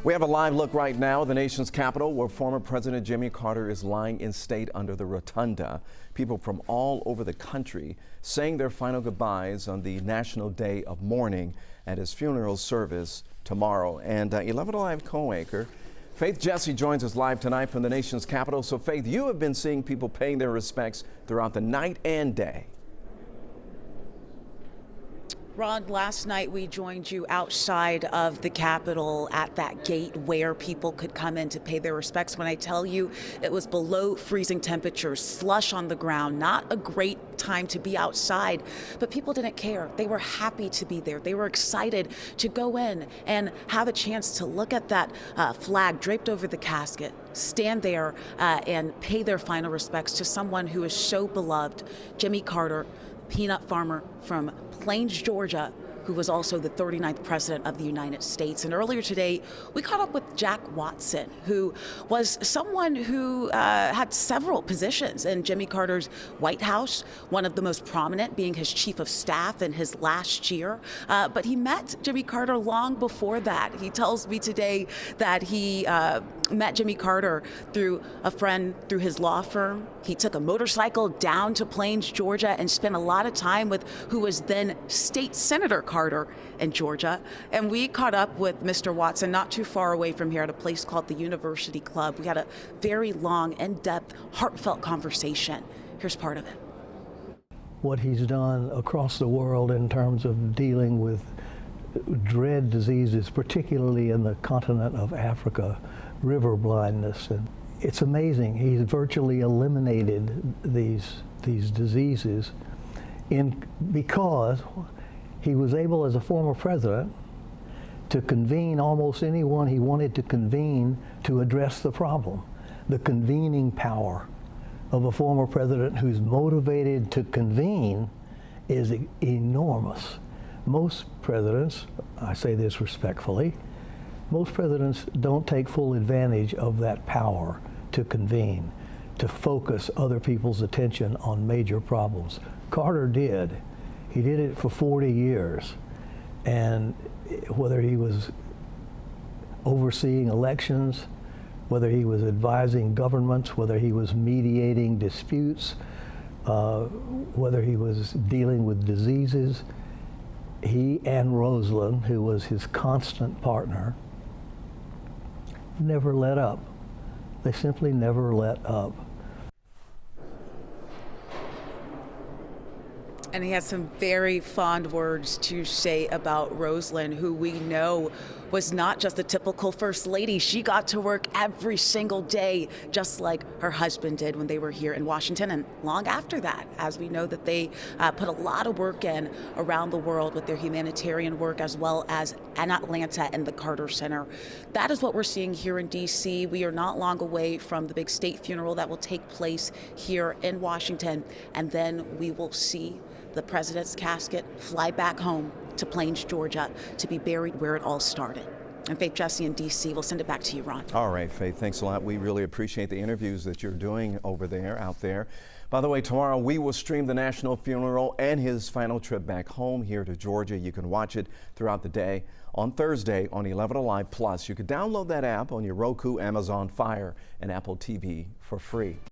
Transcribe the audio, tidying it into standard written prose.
We have a live look right now at the nation's capital where former President Jimmy Carter is lying in state under the rotunda. People from all over the country saying their final goodbyes on the National Day of Mourning at his funeral service tomorrow. And 11 Alive co-anchor Faith Jesse joins us live tonight from the nation's capital. So Faith, you have been seeing people paying their respects throughout the night and day. Ron, last night we joined you outside of the Capitol at that gate where people could come in to pay their respects. When I tell you it was below freezing temperatures, slush on the ground, not a great time to be outside, but people didn't care. They were happy to be there. They were excited to go in and have a chance to look at that flag draped over the casket, stand there and pay their final respects to someone who is so beloved, Jimmy Carter, peanut farmer from Plains, Georgia, who was also the 39th president of the United States. And earlier today, we caught up with Jack Watson, who was someone who had several positions in Jimmy Carter's White House, one of the most prominent being his chief of staff in his last year. But he met Jimmy Carter long before that. He tells me today that he met Jimmy Carter through a friend through his law firm. He took a motorcycle down to Plains, Georgia, and spent a lot of time with who was then State Senator Carter in Georgia. And we caught up with Mr. Watson not too far away from here at a place called the University Club. We had a very long, in-depth, heartfelt conversation. Here's part of it. What he's done across the world in terms of dealing with dread diseases, particularly in the continent of Africa, river blindness. And it's amazing. He's virtually eliminated these diseases because he was able, as a former president, to convene almost anyone he wanted to convene to address the problem. The convening power of a former president who's motivated to convene is enormous. Most presidents, I say this respectfully, most presidents don't take full advantage of that power to convene, to focus other people's attention on major problems. Carter did. He did it for 40 years. And whether he was overseeing elections, whether he was advising governments, whether he was mediating disputes, whether he was dealing with diseases, he and Rosalind, who was his constant partner, never let up. They simply never let up. And he has some very fond words to say about Rosalind, who we know was not just a typical first lady. She got to work every single day, just like her husband did when they were here in Washington, and long after that, as we know that they put a lot of work in around the world with their humanitarian work, as well as in Atlanta and the Carter Center. That is what we're seeing here in D.C. We are not long away from the big state funeral that will take place here in Washington, and then we will see the president's casket fly back home to Plains, Georgia, to be buried where it all started. And Faith Jesse in D.C. will send it back to you, Ron. All right, Faith, thanks a lot. We really appreciate the interviews that you're doing over there, out there. By the way, tomorrow we will stream the national funeral and his final trip back home here to Georgia. You can watch it throughout the day. On Thursday on 11 Alive Plus, you can download that app on your Roku, Amazon Fire, and Apple TV for free.